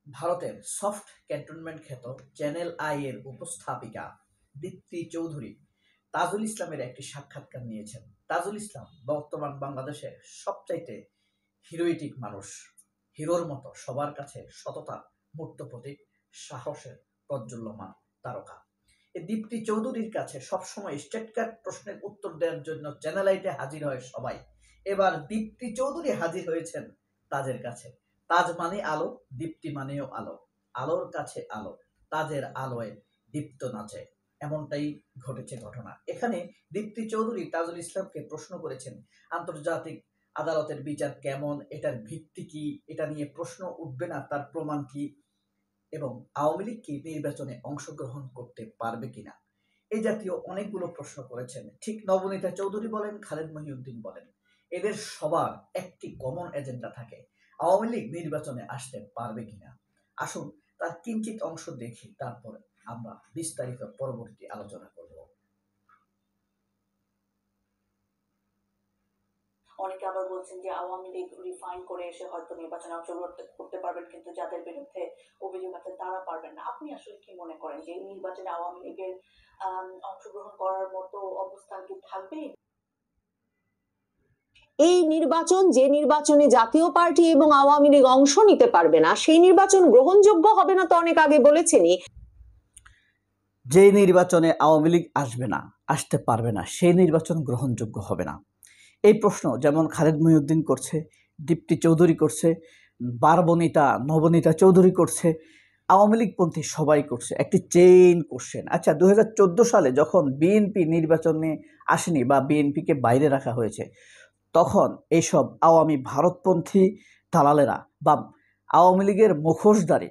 ভারতের soft cantonment খ্যাত channel I এর উপস্থাপিকা দীপ্তি চৌধুরী তাজুল ইসলামের একটি সাক্ষাৎকার নিয়েছেন। তাজুল ইসলাম বর্তমান বাংলাদেশের সবচাইতে হিরোইটিক মানুষ, হিরোর মতো সবার কাছে সততা মূর্ত প্রতীক, সাহসের প্রজ্বল্যমান তারকা। এই দীপ্তি চৌধুরীর কাছে সবসময় স্টেটকাট প্রশ্নের উত্তর দেওয়ার জন্য চ্যানেল আইতে হাজির হয় সবাই। এবার দীপ্তি চৌধুরী হাজির হয়েছেন তাজের কাছে। তাজ মানে আলো, দীপ্তি মানেও আলো, আলোর কাছে আলো, তাজের আলোয় দীপ্ত নাচে। এমনটাই ঘটেছে ঘটনা। এখানে দীপ্তি চৌধুরী তাজুল ইসলামকে প্রশ্ন করেছেন আন্তর্জাতিক আদালতের বিচার কেমন, এটার ভিত্তি কি, এটা নিয়ে প্রশ্ন উঠবে না তার প্রমাণ কি, এবং আওয়ামী লীগ কি নির্বাচনে অংশগ্রহণ করতে পারবে কিনা, এই জাতীয় অনেকগুলো প্রশ্ন করেছেন। ঠিক নবনীতা চৌধুরী বলেন, খালেদ মহিউদ্দিন বলেন, এদের সবার একটি কমন এজেন্ডা থাকে, আওয়ামী লীগ নির্বাচনে আসতে পারবে কিনা। আসুন তার কিঞ্চিত অংশ দেখি, তারপর আমরা বিস্তারিত পরবর্তী আলোচনা করব। অনেকে আবার বলছেন যে আওয়ামী লীগ রিফাইন করে এসে হয়তো নির্বাচনে অংশগ্রহণ করতে পারবেন, কিন্তু যাদের বিরুদ্ধে অভিযোগ আছে তারা পারবেন না। আপনি আসলে কি মনে করেন যে এই নির্বাচনে আওয়ামী লীগের অংশগ্রহণ করার মতো অবস্থান কি থাকবে? এই নির্বাচন, যে নির্বাচনে জাতীয় পার্টি এবং আওয়ামী লীগ অংশ নিতে পারবে না, সেই নির্বাচন গ্রহণযোগ্য হবে না তো অনেক আগে বলেছেনই। যে নির্বাচনে আওয়ামী লীগ আসবে না, আসতে পারবে না, সেই নির্বাচন গ্রহণযোগ্য হবে না। এই প্রশ্ন যেমন খালেদ মহিউদ্দিন করছে, দীপ্তি চৌধুরী করছে, বারবনিতা নবনীতা চৌধুরী করছে, আওয়ামী লীগপন্থী সবাই করছে, একটি চেইন কোশ্চেন। আচ্ছা, 2014 সালে যখন বিএনপি নির্বাচনে আসেনি বা বিএনপিকে বাইরে রাখা হয়েছে, তখন এইসব আওয়ামী ভারতপন্থী দালালেরা বা আওয়ামী লীগের মুখোশধারী,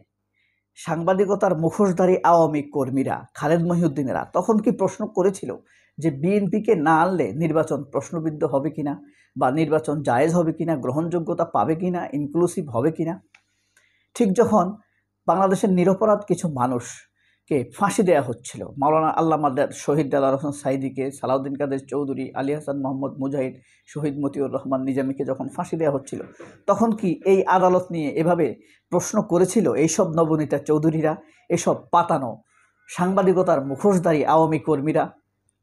সাংবাদিকতার মুখোশধারী আওয়ামী কর্মীরা, খালেদ মহিউদ্দিনেরা তখন কি প্রশ্ন করেছিল যে বিএনপিকে না আনলে নির্বাচন প্রশ্নবিদ্ধ হবে কিনা, বা নির্বাচন জায়েজ হবে কিনা, গ্রহণযোগ্যতা পাবে কিনা, ইনক্লুসিভ হবে কিনা? ঠিক যখন বাংলাদেশের নিরপরাধ কিছু মানুষকে ফাঁসি দেওয়া হচ্ছিল, মাওলানা আল্লামা শহীদ দেলাওয়ার হোসেন সাইদিকে, সালাউদ্দিন কাদের চৌধুরী, আলী হাসান মোহাম্মদ মুজাহিদ, শহীদ মতিউর রহমান নিজামীকে যখন ফাঁসি দেওয়া হচ্ছিল, তখন কি এই আদালত নিয়ে এভাবে প্রশ্ন করেছিল এইসব নবনীতা চৌধুরীরা, এসব পাতানো সাংবাদিকতার মুখোশধারী আওয়ামী কর্মীরা?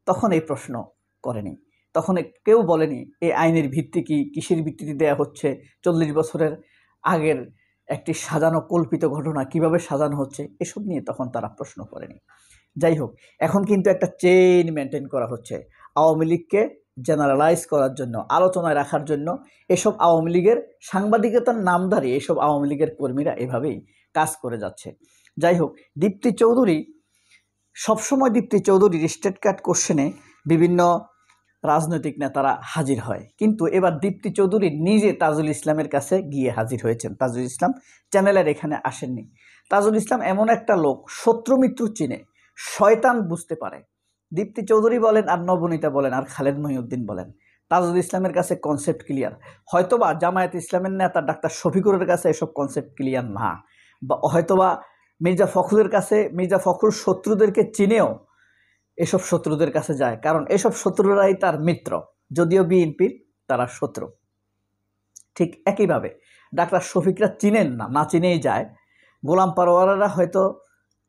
তখন এই প্রশ্ন করেনি। তখন কেউ বলেনি এই আইনের ভিত্তি কি, কিসের ভিত্তিতে দেয়া হচ্ছে, 40 বছরের আগের একটি সাজানো কল্পিত ঘটনা কিভাবে সাজানো হচ্ছে, এসব নিয়ে তখন তারা প্রশ্ন করেনি। যাই হোক, এখন কিন্তু একটা চেইন মেনটেন করা হচ্ছে আওয়ামী লীগকে জেনারেলাইজ করার জন্য, আলোচনায় রাখার জন্য। এসব আওয়ামী লীগের সাংবাদিকতার নামধারী এসব আওয়ামী লীগের কর্মীরা এভাবেই কাজ করে যাচ্ছে। যাই হোক, দীপ্তি চৌধুরী সবসময় দীপ্তি চৌধুরীর স্টেটকাট কোশ্চেনে বিভিন্ন রাজনৈতিক নেতারা হাজির হয়, কিন্তু এবার দীপ্তি চৌধুরী নিজে তাজুল ইসলামের কাছে গিয়ে হাজির হয়েছেন। তাজুল ইসলাম চ্যানেলের এখানে আসেননি। তাজুল ইসলাম এমন একটা লোক, শত্রু মিত্র চিনে, শয়তান বুঝতে পারে। দীপ্তি চৌধুরী বলেন আর নবনীতা বলেন আর খালেদ মহিউদ্দিন বলেন, তাজুল ইসলামের কাছে কনসেপ্ট ক্লিয়ার। হয়তোবা জামায়াত ইসলামের নেতা ডাক্তার শফিকুরের কাছে এসব কনসেপ্ট ক্লিয়ার না, বা হয়তোবা মির্জা ফখরুলের কাছে, মির্জা ফখরুল শত্রুদেরকে চিনেও এসব শত্রুদের কাছে যায়, কারণ এসব শত্রুরাই তার মিত্র, যদিও বিএনপির তারা শত্রু। ঠিক একইভাবে ডাক্তার শফিকরা চিনেন না, না চিনেই যায়। গোলাম পারওয়াররা হয়তো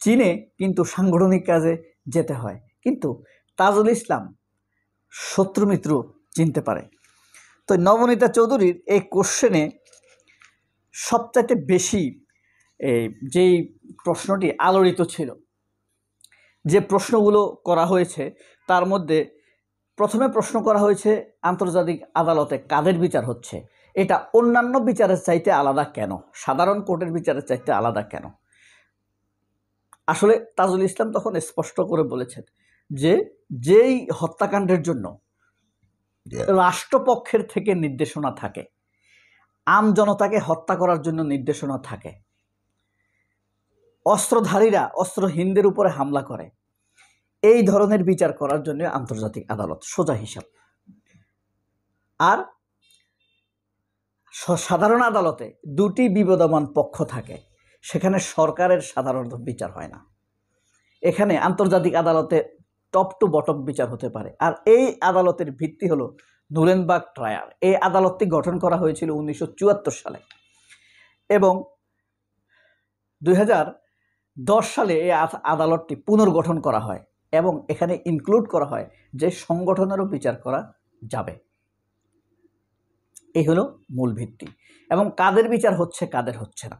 চিনে, কিন্তু সাংগঠনিক কাজে যেতে হয়। কিন্তু তাজুল ইসলাম শত্রু মিত্র চিনতে পারে। তো নবনীতা চৌধুরীর এই কোশ্চেনে সবচাইতে বেশি যেই প্রশ্নটি আলোড়িত ছিল, যে প্রশ্নগুলো করা হয়েছে, তার মধ্যে প্রথমে প্রশ্ন করা হয়েছে আন্তর্জাতিক আদালতে কাদের বিচার হচ্ছে, এটা অন্যান্য বিচারের চাইতে আলাদা কেন, সাধারণ কোর্টের বিচারের চাইতে আলাদা কেন? আসলে তাজুল ইসলাম তখন স্পষ্ট করে বলেছেন যে যেই হত্যাকাণ্ডের জন্য রাষ্ট্রপক্ষের থেকে নির্দেশনা থাকে, আম জনতাকে হত্যা করার জন্য নির্দেশনা থাকে, অস্ত্রধারীরা অস্ত্রহীনদের উপরে হামলা করে, এই ধরনের বিচার করার জন্য আন্তর্জাতিক আদালত সোজা হিসাব। আর সাধারণ আদালতে দুটি বিবদমান পক্ষ থাকে, সেখানে সরকারের সাধারণত বিচার হয় না। এখানে আন্তর্জাতিক আদালতে টপ টু বটম বিচার হতে পারে। আর এই আদালতের ভিত্তি হলো নুরেনবার্গ ট্রায়াল। এই আদালতটি গঠন করা হয়েছিল 1974 সালে, এবং 2010 সালে এই আদালতটি পুনর্গঠন করা হয় এবং এখানে ইনক্লুড করা হয় যে সংগঠনেরও বিচার করা যাবে। এই হলো মূল ভিত্তি। এবং কাদের বিচার হচ্ছে, কাদের হচ্ছে না।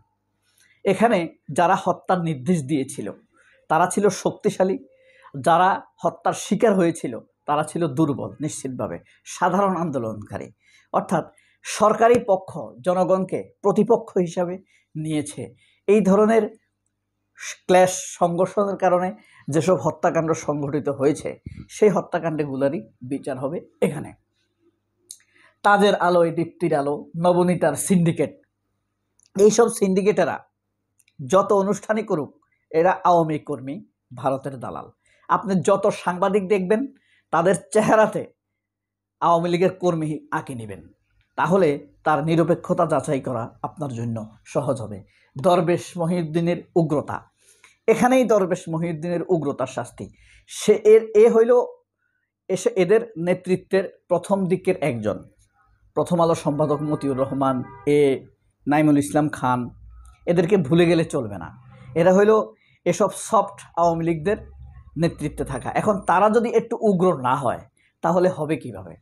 এখানে যারা হত্যার নির্দেশ দিয়েছিল তারা ছিল শক্তিশালী, যারা হত্যার শিকার হয়েছিল তারা ছিল দুর্বল, নিশ্চিতভাবে সাধারণ আন্দোলনকারী। অর্থাৎ সরকারি পক্ষ জনগণকে প্রতিপক্ষ হিসাবে নিয়েছে। এই ধরনের ক্ল্যাশ সংঘর্ষের কারণে যেসব হত্যাকাণ্ড সংঘটিত হয়েছে সেই হত্যাকাণ্ডগুলোরই বিচার হবে এখানে। তাজের আলোয় দীপ্তির আলো, নবনীতার সিন্ডিকেট, এইসব সিন্ডিকেটেরা যত অনুষ্ঠানই করুক এরা আওয়ামী কর্মী, ভারতের দালাল। আপনি যত সাংবাদিক দেখবেন তাদের চেহারাতে আওয়ামী লীগের কর্মী আঁকে নেবেন, তাহলে তার নিরপেক্ষতা যাচাই করা আপনার জন্য সহজ হবে। দরবেশ মহিউদ্দিনের উগ্রতা, এখানেই দরবেশ মহিউদ্দিনের উগ্রতার শাস্তি। সে হইল এদের নেতৃত্বের প্রথম দিকের একজন। প্রথম আলো সম্পাদক মতিউর রহমান, নাইমুল ইসলাম খান, এদেরকে ভুলে গেলে চলবে না। এরা হইল এসব সফট আওয়ামী লীগদের নেতৃত্বে থাকা। এখন তারা যদি একটু উগ্র না হয় তাহলে হবে কিভাবে,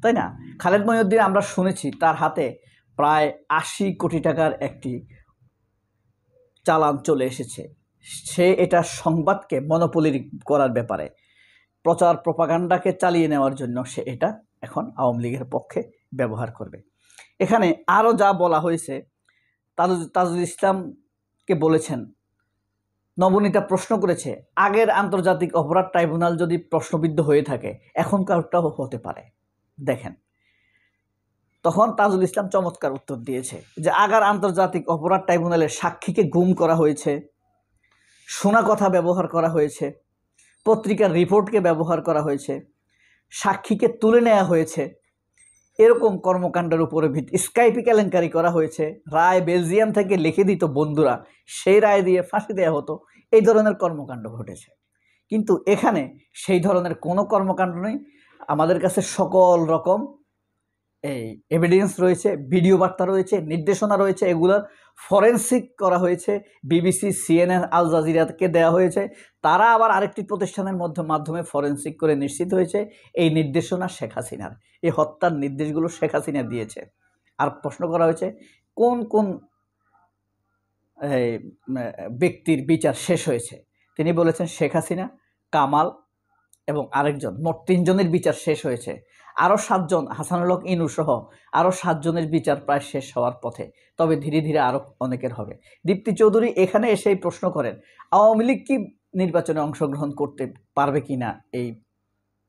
তাই না? খালেদ মহিউদ্দিন আমরা শুনেছি তার হাতে প্রায় 80 কোটি টাকার একটি চালান চলে এসেছে। সে এটা সংবাদকে মনোপলি করার ব্যাপারে, প্রচার প্রপাগান্ডাকে চালিয়ে নেওয়ার জন্য সে এটা এখন আওয়ামী লীগের পক্ষে ব্যবহার করবে। এখানে আরও যা বলা হয়েছে, তাজুল ইসলামকে বলেছেন, নবনীতা প্রশ্ন করেছে আগের আন্তর্জাতিক অপরাধ ট্রাইব্যুনাল যদি প্রশ্নবিদ্ধ হয়ে থাকে এখনকারটাও হতে পারে। দেখেন, তখন তাজুল ইসলাম চমৎকার উত্তর দিয়েছে যে আগের আন্তর্জাতিক অপরাধ ট্রাইব্যুনালের সাক্ষীকে গুম করা হয়েছে, শোনা কথা ব্যবহার করা হয়েছে, পত্রিকার রিপোর্টকে ব্যবহার করা হয়েছে, সাক্ষীকে তুলে নেওয়া হয়েছে, এরকম কর্মকাণ্ডের উপরে স্কাইপি কেলেঙ্কারি করা হয়েছে, রায় বেলজিয়াম থেকে লিখে দিত বন্ধুরা, সেই রায় দিয়ে ফাঁসি দেওয়া হতো, এই ধরনের কর্মকাণ্ড ঘটেছে। কিন্তু এখানে সেই ধরনের কোনো কর্মকাণ্ড নেই। আমাদের কাছে সকল রকম এই এভিডেন্স রয়েছে, ভিডিও বার্তা রয়েছে, নির্দেশনা রয়েছে, এগুলোর ফরেনসিক করা হয়েছে, বিবিসি, CNN, আল জাজিরাকে দেওয়া হয়েছে। তারা আবার আরেকটি প্রতিষ্ঠানের মাধ্যমে ফরেনসিক করে নিশ্চিত হয়েছে এই নির্দেশনা শেখ হাসিনার, এই হত্যার নির্দেশগুলো শেখ হাসিনা দিয়েছে। আর প্রশ্ন করা হয়েছে কোন কোন ব্যক্তির বিচার শেষ হয়েছে। তিনি বলেছেন শেখ হাসিনা, কামাল এবং আরেকজন, মোট 3 জনের বিচার শেষ হয়েছে। আরও 7 জন, হাসানুল হক ইনু সহ আরও 7 জনের বিচার প্রায় শেষ হওয়ার পথে, তবে ধীরে ধীরে আরও অনেকের হবে। দীপ্তি চৌধুরী এখানে এসেই প্রশ্ন করেন আওয়ামী লীগ কি নির্বাচনে অংশগ্রহণ করতে পারবে কি না এই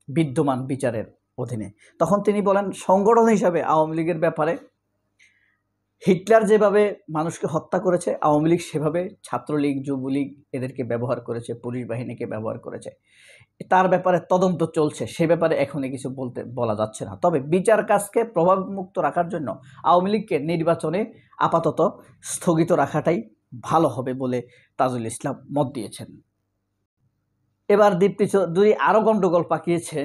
বিদ্যমান বিচারের অধীনে। তখন তিনি বলেন সংগঠন হিসাবে আওয়ামী লীগের ব্যাপারে হিটলার যেভাবে মানুষকে হত্যা করেছে আওয়ামী লীগ সেভাবে ছাত্রলীগ, যুবলীগ এদেরকে ব্যবহার করেছে, পুলিশ বাহিনীকে ব্যবহার করেছে। তার ব্যাপারে তদন্ত চলছে, সে ব্যাপারে এখনই কিছু বলা যাচ্ছে না। তবে বিচার কাজকে প্রভাবমুক্ত রাখার জন্য আওয়ামী লীগকে নির্বাচনে আপাতত স্থগিত রাখাটাই ভালো হবে বলে তাজুল ইসলাম মত দিয়েছেন। এবার দীপ্তি চৌধুরী আরও গণ্ডগোল পাকিয়েছে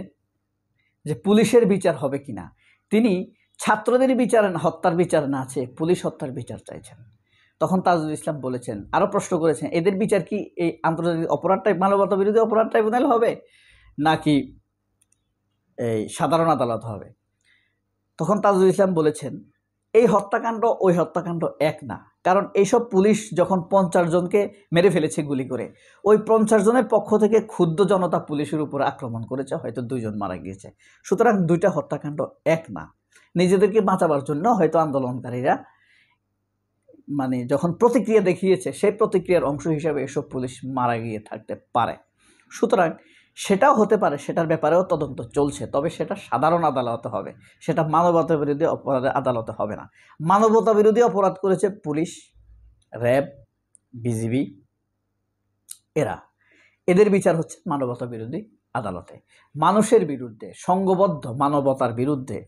যে পুলিশের বিচার হবে কিনা। তিনি ছাত্রদের বিচার, হত্যার বিচার না চেয়ে পুলিশ হত্যার বিচার চাইছেন। তখন তাজুল ইসলাম বলেছেন, আরও প্রশ্ন করেছেন এদের বিচার কি এই আন্তর্জাতিক মানবতা বিরোধী অপরাধ ট্রাইব্যুনাল হবে নাকি এই সাধারণ আদালত হবে। তখন তাজুল ইসলাম বলেছেন এই হত্যাকাণ্ড ওই হত্যাকাণ্ড এক না, কারণ এইসব পুলিশ যখন 50 জনকে মেরে ফেলেছে গুলি করে, ওই 50 জনের পক্ষ থেকে ক্ষুব্ধ জনতা পুলিশের উপর আক্রমণ করেছে, হয়তো 2 জন মারা গিয়েছে। সুতরাং 2টা হত্যাকাণ্ড এক না। নিজেদেরকে বাঁচাবার জন্য হয়তো আন্দোলনকারীরা যখন প্রতিক্রিয়া দেখিয়েছে সেই প্রতিক্রিয়ার অংশ হিসাবে এসব পুলিশ মারা গিয়ে থাকতে পারে। সুতরাং সেটাও হতে পারে, সেটার ব্যাপারেও তদন্ত চলছে, তবে সেটা সাধারণ আদালতে হবে, সেটা মানবতা বিরোধী অপরাধের আদালতে হবে না। মানবতা বিরোধী অপরাধ করেছে পুলিশ, র্যাব, বিজিবি, এদের বিচার হচ্ছে মানবতা বিরোধী আদালতে। মানুষের বিরুদ্ধে, সংঘবদ্ধ মানবতার বিরুদ্ধে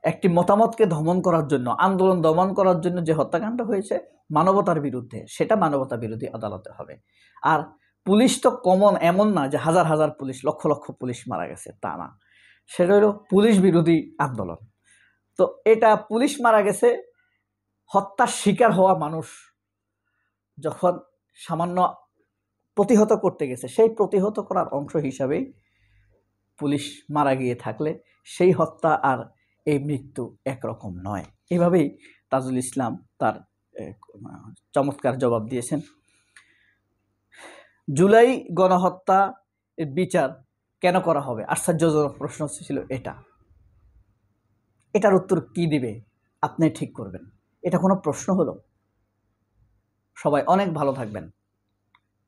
একটি মতামতকে দমন করার জন্য, আন্দোলন দমন করার জন্য যে হত্যাকাণ্ড হয়েছে মানবতার বিরুদ্ধে, সেটা মানবতা বিরোধী আদালতে হবে। আর পুলিশ তো কমন এমন না যে হাজার হাজার পুলিশ, লক্ষ লক্ষ পুলিশ মারা গেছে, তা না। সেটা হলো পুলিশ বিরোধী আন্দোলন। তো এটা পুলিশ মারা গেছে, হত্যার শিকার হওয়া মানুষ যখন সামান্য প্রতিহত করতে গেছে, সেই প্রতিহত করার অংশ হিসাবেই পুলিশ মারা গিয়ে থাকলে সেই হত্যা আর এই মৃত্যু একরকম নয়। এভাবেই তাজুল ইসলাম তার চমৎকার জবাব দিয়েছেন। জুলাই গণহত্যা এর বিচার কেন করা হবে, আশ্চর্যজনক প্রশ্ন ছিল এটার উত্তর কি দিবে আপনি ঠিক করবেন। এটা কোনো প্রশ্ন হলো? সবাই অনেক ভালো থাকবেন।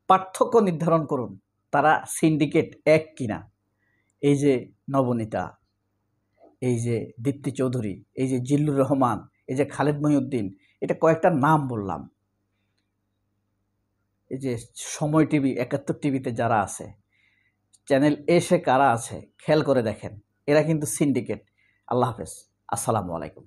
পার্থক্য নির্ধারণ করুন, তারা সিন্ডিকেট এক কিনা। এই যে নবনীতা, এই যে দীপ্তি চৌধুরী, এই যে জিল্লুর রহমান, এই যে খালেদ মহিউদ্দিন, এটা কয়েকটা নাম বললাম। এই যে সময় টিভি, ৭১ টিভিতে যারা আছে, চ্যানেল এসে কারা আছে খেয়াল করে দেখেন, এরা কিন্তু সিন্ডিকেট। আল্লাহ হাফেজ, আসসালামু আলাইকুম।